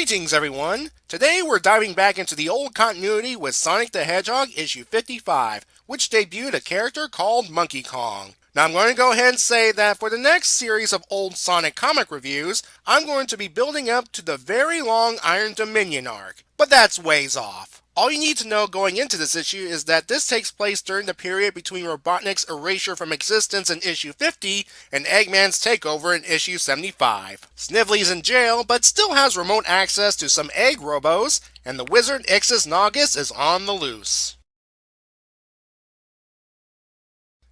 Greetings everyone! Today we're diving back into the old continuity with Sonic the Hedgehog issue 55, which debuted a character called Monkey Kong. Now I'm going to go ahead and say that for the next series of old Sonic comic reviews, I'm going to be building up to the very long Iron Dominion arc, but that's ways off. All you need to know going into this issue is that this takes place during the period between Robotnik's erasure from existence in issue 50 and Eggman's takeover in issue 75. Snively's in jail, but still has remote access to some egg robos, and the wizard Ixis Naugus is on the loose.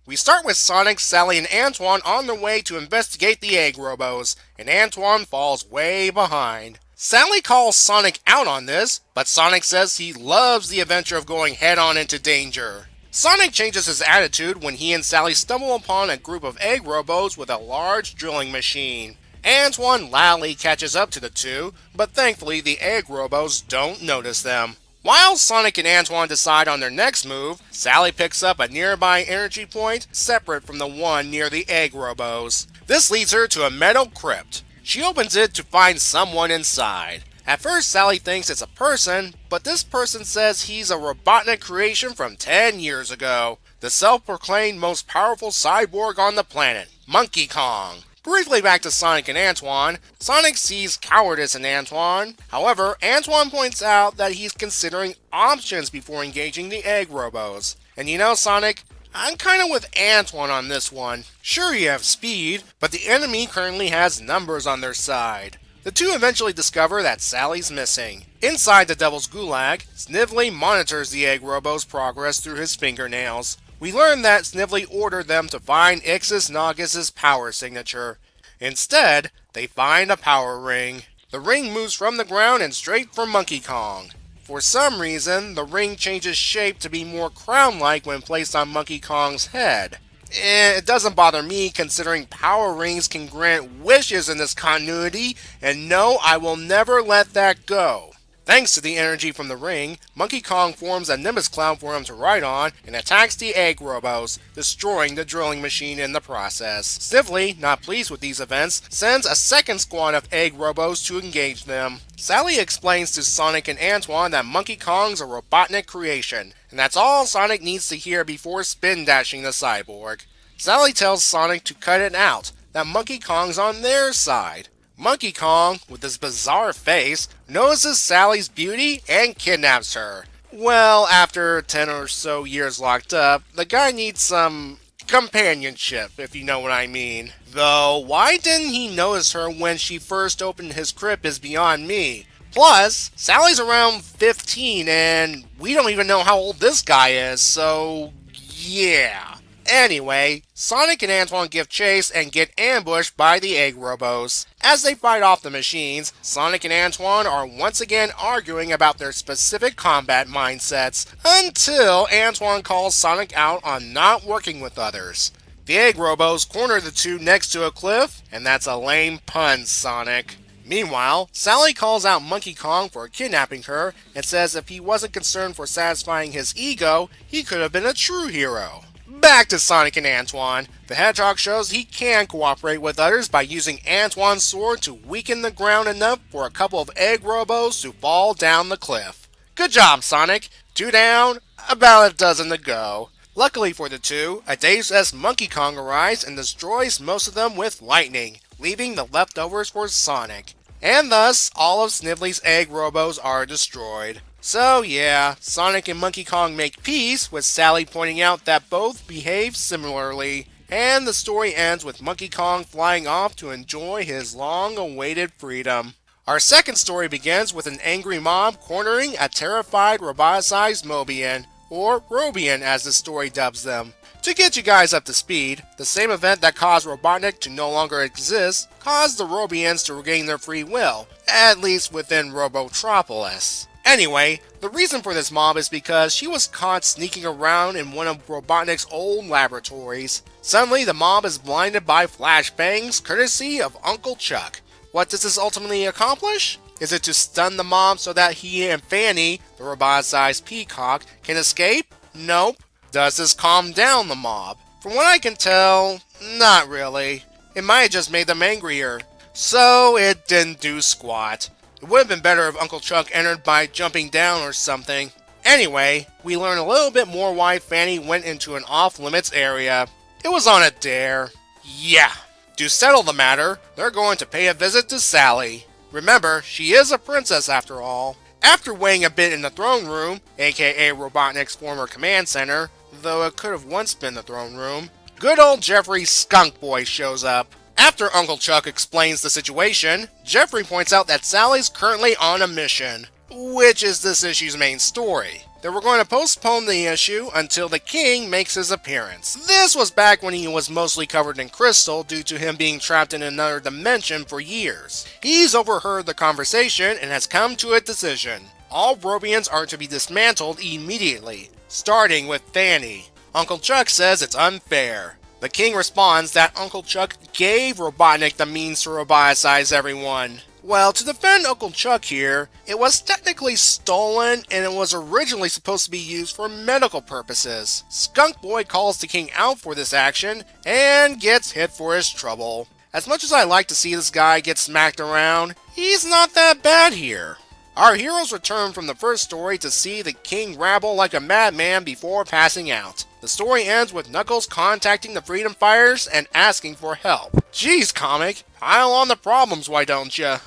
We start with Sonic, Sally, and Antoine on their way to investigate the egg robos, and Antoine falls way behind. Sally calls Sonic out on this, but Sonic says he loves the adventure of going head-on into danger. Sonic changes his attitude when he and Sally stumble upon a group of egg robos with a large drilling machine. Antoine loudly catches up to the two, but thankfully the egg robos don't notice them. While Sonic and Antoine decide on their next move, Sally picks up a nearby energy point separate from the one near the egg robos. This leads her to a metal crypt. She opens it to find someone inside. At first, Sally thinks it's a person, but this person says he's a Robotnik creation from 10 years ago. The self-proclaimed most powerful cyborg on the planet, Monkey Kong. Briefly back to Sonic and Antoine, Sonic sees cowardice in Antoine. However, Antoine points out that he's considering options before engaging the egg robos. And you know, Sonic, I'm kinda with Antoine on this one. Sure, you have speed, but the enemy currently has numbers on their side. The two eventually discover that Sally's missing. Inside the Devil's Gulag, Snively monitors the egg robo's progress through his fingernails. We learn that Snively ordered them to find Ixis Naugus' power signature. Instead, they find a power ring. The ring moves from the ground and straight for Monkey Kong. For some reason, the ring changes shape to be more crown-like when placed on Monkey Kong's head. It doesn't bother me considering power rings can grant wishes in this continuity, and no, I will never let that go. Thanks to the energy from the ring, Monkey Kong forms a Nimbus Cloud for him to ride on and attacks the egg robos, destroying the drilling machine in the process. Snively, not pleased with these events, sends a second squad of egg robos to engage them. Sally explains to Sonic and Antoine that Monkey Kong's a Robotnik creation, and that's all Sonic needs to hear before spin-dashing the cyborg. Sally tells Sonic to cut it out, that Monkey Kong's on their side. Monkey Kong, with his bizarre face, notices Sally's beauty and kidnaps her. Well, after 10 or so years locked up, the guy needs some companionship, if you know what I mean. Though, why didn't he notice her when she first opened his crypt is beyond me. Plus, Sally's around 15 and we don't even know how old this guy is, so yeah. Anyway, Sonic and Antoine give chase and get ambushed by the egg robos. As they fight off the machines, Sonic and Antoine are once again arguing about their specific combat mindsets, until Antoine calls Sonic out on not working with others. The egg robos corner the two next to a cliff, and that's a lame pun, Sonic. Meanwhile, Sally calls out Monkey Kong for kidnapping her, and says if he wasn't concerned for satisfying his ego, he could have been a true hero. Back to Sonic and Antoine. The Hedgehog shows he can cooperate with others by using Antoine's sword to weaken the ground enough for a couple of egg robos to fall down the cliff. Good job, Sonic. 2 down, about a dozen to go. Luckily for the two, a Deus Ex Monkey Kong arrives and destroys most of them with lightning, leaving the leftovers for Sonic. And thus, all of Snively's egg robos are destroyed. So yeah, Sonic and Monkey Kong make peace, with Sally pointing out that both behave similarly, and the story ends with Monkey Kong flying off to enjoy his long-awaited freedom. Our second story begins with an angry mob cornering a terrified roboticized Mobian, or Robian as the story dubs them. To get you guys up to speed, the same event that caused Robotnik to no longer exist caused the Robians to regain their free will, at least within Robotropolis. Anyway, the reason for this mob is because she was caught sneaking around in one of Robotnik's old laboratories. Suddenly, the mob is blinded by flashbangs, courtesy of Uncle Chuck. What does this ultimately accomplish? Is it to stun the mob so that he and Fanny, the roboticized peacock, can escape? Nope. Does this calm down the mob? From what I can tell, not really. It might have just made them angrier. So it didn't do squat. It It would have been better if Uncle Chuck entered by jumping down or something. Anyway, we learn a little bit more why Fanny went into an off-limits area. It was on a dare. Yeah. To settle the matter, they're going to pay a visit to Sally. Remember, she is a princess after all. After waiting a bit in the throne room, aka Robotnik's former command center, though it could have once been the throne room, good old Jeffrey Skunk Boy shows up. After Uncle Chuck explains the situation, Jeffrey points out that Sally's currently on a mission, which is this issue's main story. They were going to postpone the issue until the king makes his appearance. This was back when he was mostly covered in crystal due to him being trapped in another dimension for years. He's overheard the conversation and has come to a decision. All Robians are to be dismantled immediately, starting with Fanny. Uncle Chuck says it's unfair. The king responds that Uncle Chuck gave Robotnik the means to roboticize everyone. Well, to defend Uncle Chuck here, it was technically stolen and it was originally supposed to be used for medical purposes. Skunk Boy calls the king out for this action and gets hit for his trouble. As much as I like to see this guy get smacked around, he's not that bad here. Our heroes return from the first story to see the king rabble like a madman before passing out. The story ends with Knuckles contacting the Freedom Fighters and asking for help. Jeez, comic, pile on the problems, why don't ya?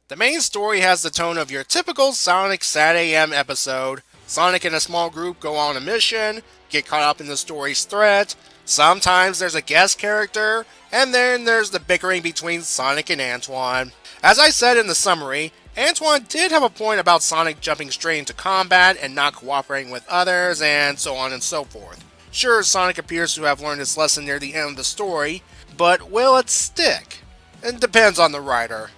The main story has the tone of your typical Sonic SatAM episode. Sonic and a small group go on a mission, get caught up in the story's threat, sometimes there's a guest character, and then there's the bickering between Sonic and Antoine. As I said in the summary, Antoine did have a point about Sonic jumping straight into combat and not cooperating with others, and so on and so forth. Sure, Sonic appears to have learned his lesson near the end of the story, but will it stick? It depends on the writer.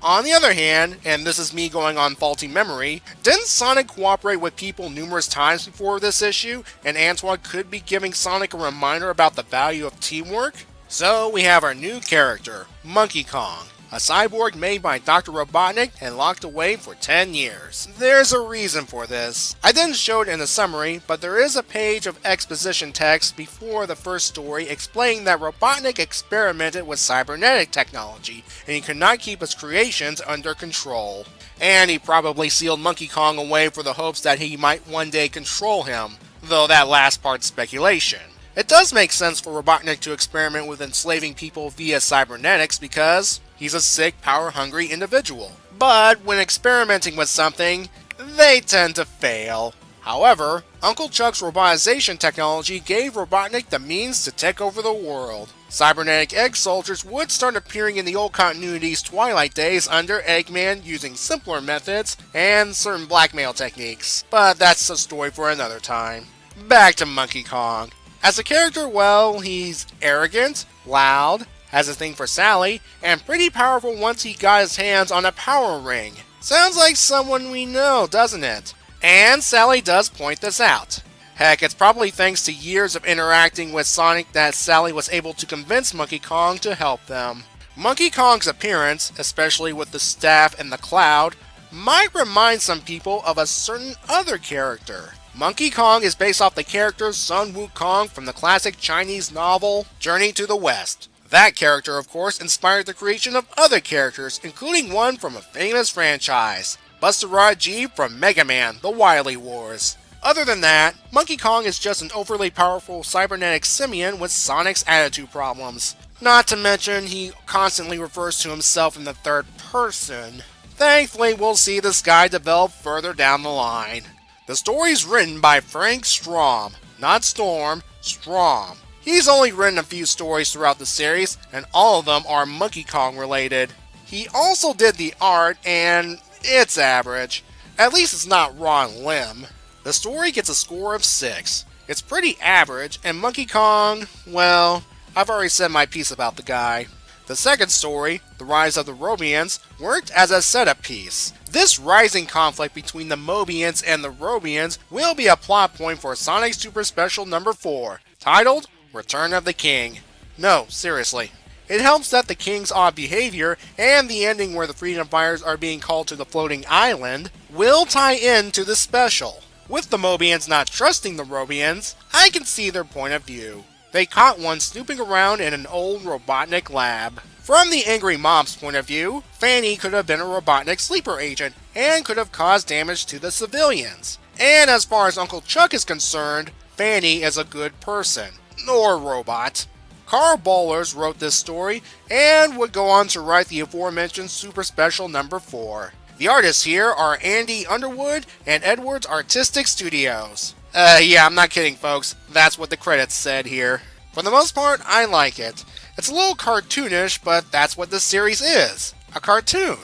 On the other hand, and this is me going on faulty memory, didn't Sonic cooperate with people numerous times before this issue, and Antoine could be giving Sonic a reminder about the value of teamwork? So we have our new character, Monkey Kong, a cyborg made by Dr. Robotnik and locked away for 10 years. There's a reason for this. I didn't show it in the summary, but there is a page of exposition text before the first story explaining that Robotnik experimented with cybernetic technology, and he could not keep his creations under control. And he probably sealed Monkey Kong away for the hopes that he might one day control him, though that last part's speculation. It does make sense for Robotnik to experiment with enslaving people via cybernetics because he's a sick, power-hungry individual. But when experimenting with something, they tend to fail. However, Uncle Chuck's robotization technology gave Robotnik the means to take over the world. Cybernetic egg soldiers would start appearing in the old continuity's Twilight days under Eggman using simpler methods and certain blackmail techniques. But that's a story for another time. Back to Monkey Kong. As a character, well, he's arrogant, loud, has a thing for Sally, and pretty powerful once he got his hands on a power ring. Sounds like someone we know, doesn't it? And Sally does point this out. Heck, it's probably thanks to years of interacting with Sonic that Sally was able to convince Monkey Kong to help them. Monkey Kong's appearance, especially with the staff and the cloud, might remind some people of a certain other character. Monkey Kong is based off the character Sun Wukong from the classic Chinese novel Journey to the West. That character, of course, inspired the creation of other characters, including one from a famous franchise, Buster Rod G from Megaman, The Wily Wars. Other than that, Monkey Kong is just an overly powerful cybernetic simian with Sonic's attitude problems. Not to mention, he constantly refers to himself in the third person. Thankfully, we'll see this guy develop further down the line. The story's written by Frank Strom, not Storm, Strom. He's only written a few stories throughout the series, and all of them are Monkey Kong related. He also did the art, and it's average. At least it's not Ron Lim. The story gets a score of 6. It's pretty average, and Monkey Kong, well, I've already said my piece about the guy. The second story, The Rise of the Robians, worked as a setup piece. This rising conflict between the Mobians and the Robians will be a plot point for Sonic Super Special number 4, titled Return of the King. No, seriously. It helps that the King's odd behavior and the ending where the Freedom Fighters are being called to the floating island will tie in to the special. With the Mobians not trusting the Robians, I can see their point of view. They caught one snooping around in an old Robotnik lab. From the angry mom's point of view, Fanny could have been a Robotnik sleeper agent and could have caused damage to the civilians. And as far as Uncle Chuck is concerned, Fanny is a good person, or robot. Carl Ballers wrote this story and would go on to write the aforementioned Super Special number 4. The artists here are Andy Underwood and Edwards Artistic Studios. Yeah, I'm not kidding, folks. That's what the credits said here. For the most part, I like it. It's a little cartoonish, but that's what this series is. A cartoon.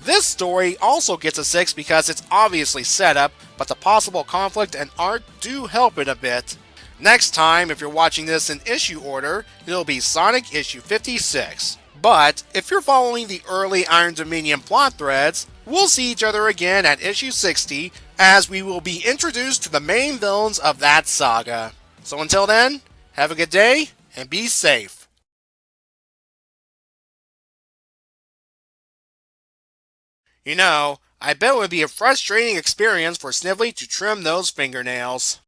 This story also gets a 6 because it's obviously set up, but the possible conflict and art do help it a bit. Next time, if you're watching this in issue order, it'll be Sonic issue 56. But if you're following the early Iron Dominion plot threads, we'll see each other again at issue 60, as we will be introduced to the main villains of that saga. So until then, have a good day, and be safe. You know, I bet it would be a frustrating experience for Snively to trim those fingernails.